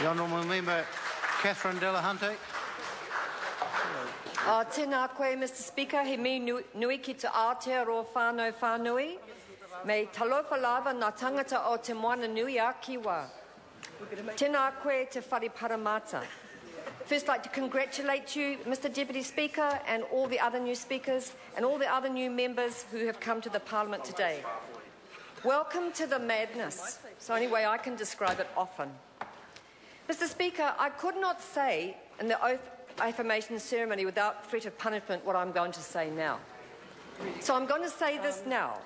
The Honourable Member Catherine Delahunty. Tēnā koe, Mr Speaker, he mi nui ki te Aotearoa whānau whānui, me talofa lava ngā tangata o te moana nui a Kiwa. Tēnā koe te whare paramata. First, I'd like to congratulate you, Mr Deputy Speaker, and all the other new speakers, and all the other new members who have come to the Parliament today. Welcome to the madness. It's the only way I can describe it often. Mr Speaker, I could not say in the oath affirmation ceremony without threat of punishment what I'm going to say now. So I'm going to say this now,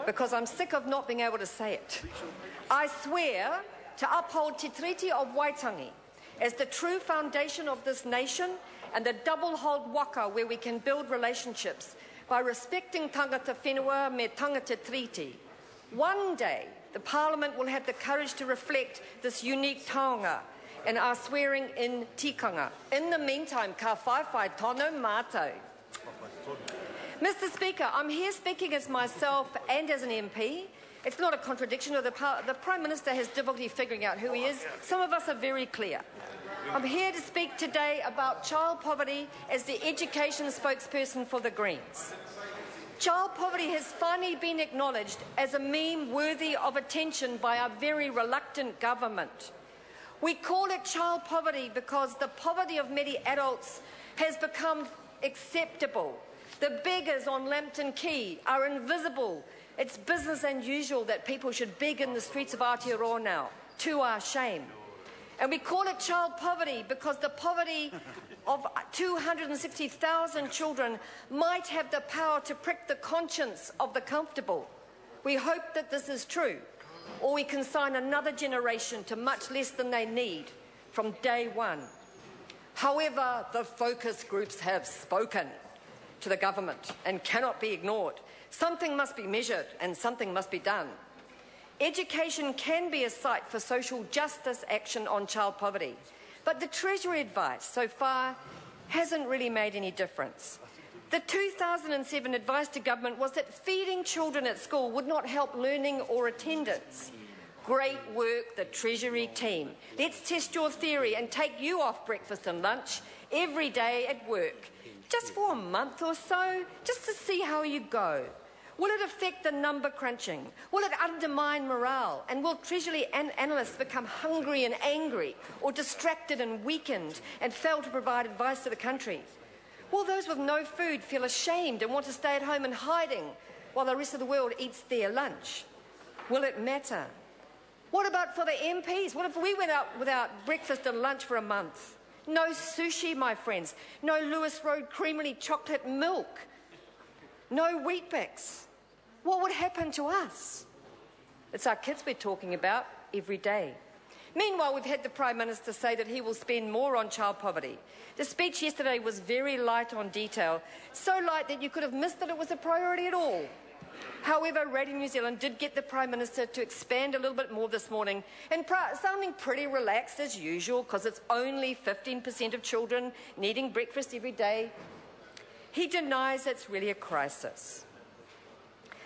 because I'm sick of not being able to say it. I swear to uphold Te Treaty of Waitangi as the true foundation of this nation and the double-hold waka where we can build relationships by respecting tangata whenua me tangata treaty. One day, the Parliament will have the courage to reflect this unique taonga and our swearing in tikanga. In the meantime, ka whaiwhai tono mātou. Mr Speaker, I'm here speaking as myself and as an MP. It's not a contradiction. The Prime Minister has difficulty figuring out who he is. Some of us are very clear. I'm here to speak today about child poverty as the education spokesperson for the Greens. Child poverty has finally been acknowledged as a meme worthy of attention by our very reluctant government. We call it child poverty because the poverty of many adults has become acceptable. The beggars on Lambton Quay are invisible. It's business as usual that people should beg in the streets of Aotearoa now, to our shame. And we call it child poverty because the poverty of 260,000 children might have the power to prick the conscience of the comfortable. We hope that this is true, or we consign another generation to much less than they need from day one. However, the focus groups have spoken to the government and cannot be ignored. Something must be measured and something must be done. Education can be a site for social justice action on child poverty, but the Treasury advice so far hasn't really made any difference. The 2007 advice to government was that feeding children at school would not help learning or attendance. Great work, the Treasury team. Let's test your theory and take you off breakfast and lunch every day at work, just for a month or so, just to see how you go. Will it affect the number crunching? Will it undermine morale? And will Treasury analysts become hungry and angry, or distracted and weakened and fail to provide advice to the country? Will those with no food feel ashamed and want to stay at home in hiding while the rest of the world eats their lunch? Will it matter? What about for the MPs? What if we went out without breakfast and lunch for a month? No sushi, my friends. No Lewis Road creamily chocolate milk. No Weet-Bix. What would happen to us? It's our kids we're talking about every day. Meanwhile, we've had the Prime Minister say that he will spend more on child poverty. The speech yesterday was very light on detail, so light that you could have missed that it was a priority at all. However, Radio New Zealand did get the Prime Minister to expand a little bit more this morning, and sounding pretty relaxed as usual, because it's only 15% of children needing breakfast every day. He denies it's really a crisis.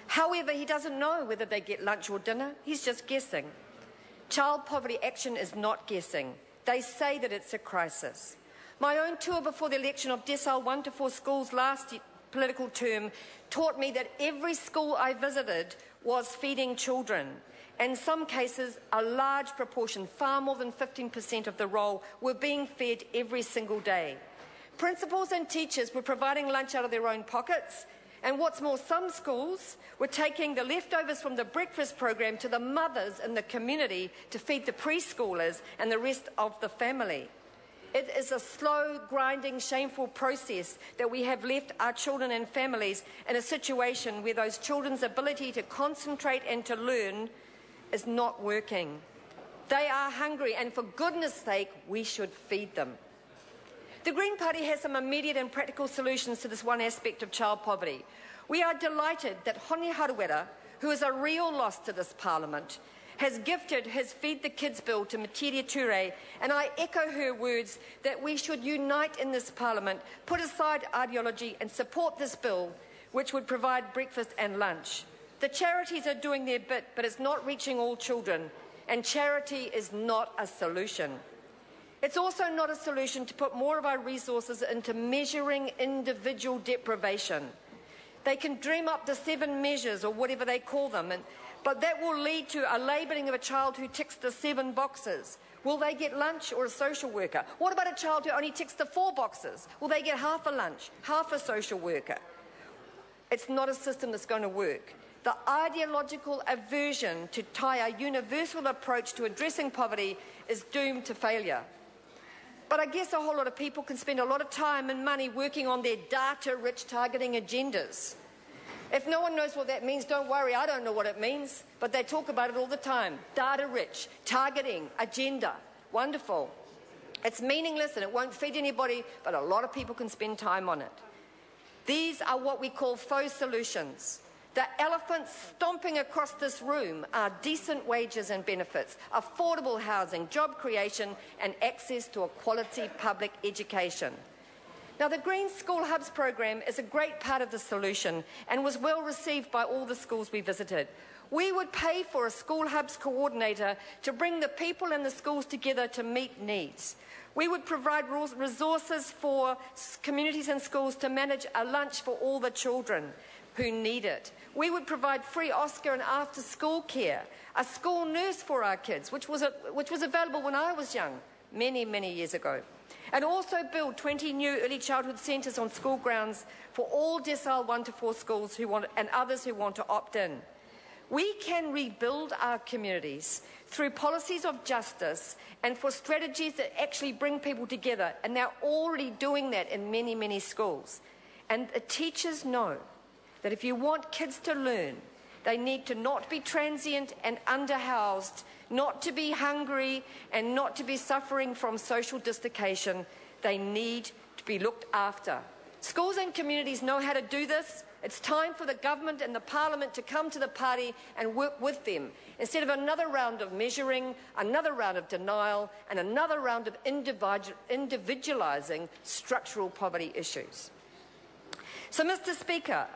However, he doesn't know whether they get lunch or dinner. He's just guessing. Child poverty action is not guessing. They say that it's a crisis. My own tour before the election of decile 1 to 4 schools last political term taught me that every school I visited was feeding children. In some cases, a large proportion, far more than 15% of the roll, were being fed every single day. Principals and teachers were providing lunch out of their own pockets, and what's more, some schools were taking the leftovers from the breakfast program to the mothers in the community to feed the preschoolers and the rest of the family. It is a slow, grinding, shameful process that we have left our children and families in a situation where those children's ability to concentrate and to learn is not working. They are hungry, and for goodness sake, we should feed them. The Green Party has some immediate and practical solutions to this one aspect of child poverty. We are delighted that Hone Harawera, who is a real loss to this Parliament, has gifted his Feed the Kids bill to Materia Ture, and I echo her words that we should unite in this Parliament, put aside ideology and support this bill, which would provide breakfast and lunch. The charities are doing their bit, but it's not reaching all children, and charity is not a solution. It's also not a solution to put more of our resources into measuring individual deprivation. They can dream up the 7 measures or whatever they call them, but that will lead to a labelling of a child who ticks the 7 boxes. Will they get lunch or a social worker? What about a child who only ticks the 4 boxes? Will they get half a lunch, half a social worker? It's not a system that's going to work. The ideological aversion to tie a universal approach to addressing poverty is doomed to failure. But I guess a whole lot of people can spend a lot of time and money working on their data-rich targeting agendas. If no one knows what that means, don't worry, I don't know what it means, but they talk about it all the time. Data-rich, targeting, agenda. Wonderful. It's meaningless and it won't feed anybody, but a lot of people can spend time on it. These are what we call faux solutions. The elephants stomping across this room are decent wages and benefits, affordable housing, job creation and access to a quality public education. Now, the Green School Hubs program is a great part of the solution and was well received by all the schools we visited. We would pay for a School Hubs coordinator to bring the people in the schools together to meet needs. We would provide resources for communities and schools to manage a lunch for all the children who need it. We would provide free Oscar and after-school care, a school nurse for our kids, which was available when I was young, many, many years ago. And also build 20 new early childhood centres on school grounds for all decile 1 to 4 schools and others who want to opt in. We can rebuild our communities through policies of justice and for strategies that actually bring people together, and they're already doing that in many, many schools. And the teachers know that if you want kids to learn, they need to not be transient and underhoused, not to be hungry and not to be suffering from social dislocation. They need to be looked after. Schools and communities know how to do this. It's time for the government and the parliament to come to the party and work with them, instead of another round of measuring, another round of denial and another round of individualising structural poverty issues. So, Mr. Speaker,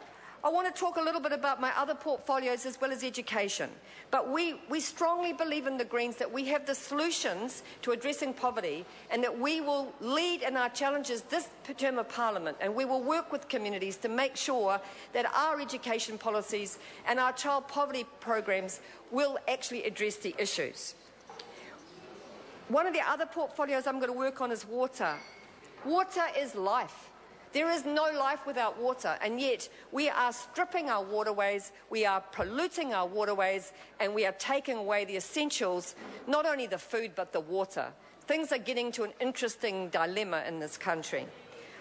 I want to talk a little bit about my other portfolios as well as education. But we strongly believe in the Greens that we have the solutions to addressing poverty and that we will lead in our challenges this term of Parliament, and we will work with communities to make sure that our education policies and our child poverty programs will actually address the issues. One of the other portfolios I'm going to work on is water. Water is life. There is no life without water, and yet we are stripping our waterways, we are polluting our waterways, and we are taking away the essentials, not only the food but the water. Things are getting to an interesting dilemma in this country.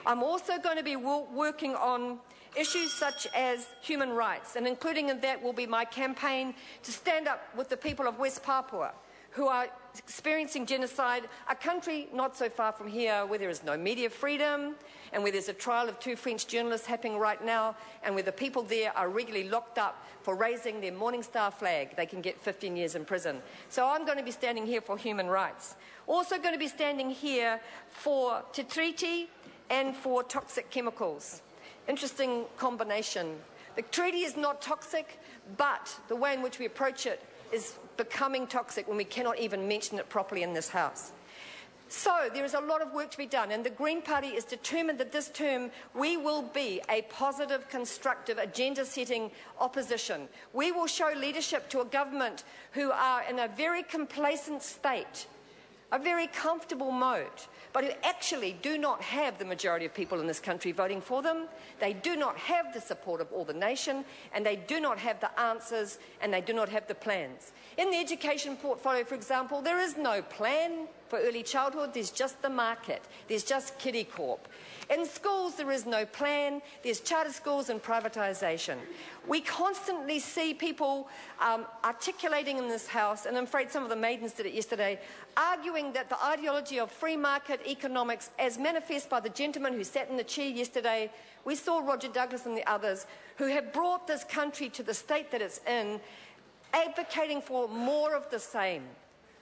I'm also going to be working on issues such as human rights, and including in that will be my campaign to stand up with the people of West Papua, who are experiencing genocide, a country not so far from here where there is no media freedom and where there's a trial of 2 French journalists happening right now, and where the people there are regularly locked up for raising their Morning Star flag. They can get 15 years in prison. So I'm going to be standing here for human rights. Also going to be standing here for Te Treaty and for toxic chemicals. Interesting combination. The treaty is not toxic, but the way in which we approach it is becoming toxic when we cannot even mention it properly in this House. So there is a lot of work to be done, and the Green Party is determined that this term we will be a positive, constructive, agenda-setting opposition. We will show leadership to a government who are in a very complacent state, a very comfortable mode, but who actually do not have the majority of people in this country voting for them. They do not have the support of all the nation, and they do not have the answers, and they do not have the plans. In the education portfolio, for example, there is no plan for early childhood. There's just the market. There's just Kiddie Corp. In schools, there is no plan. There's charter schools and privatisation. We constantly see people articulating in this House, and I'm afraid some of the maidens did it yesterday, arguing that the ideology of free market economics, as manifest by the gentleman who sat in the chair yesterday, we saw Roger Douglas and the others, who have brought this country to the state that it's in, advocating for more of the same,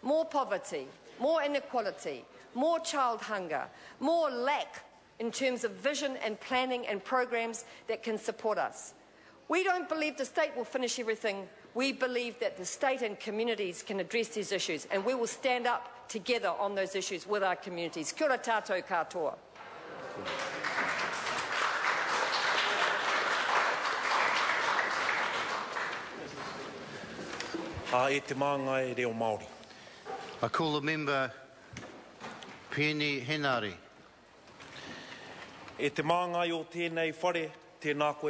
more poverty, more inequality, more child hunger, more lack in terms of vision and planning and programs that can support us. We don't believe the state will finish everything. We believe that the state and communities can address these issues, and we will stand up together on those issues with our communities. Kia ora tātou katoa. E te maanga e reo Māori. I call the member Peeni Henare. E te maanga I o tēnei whare, tēnā koe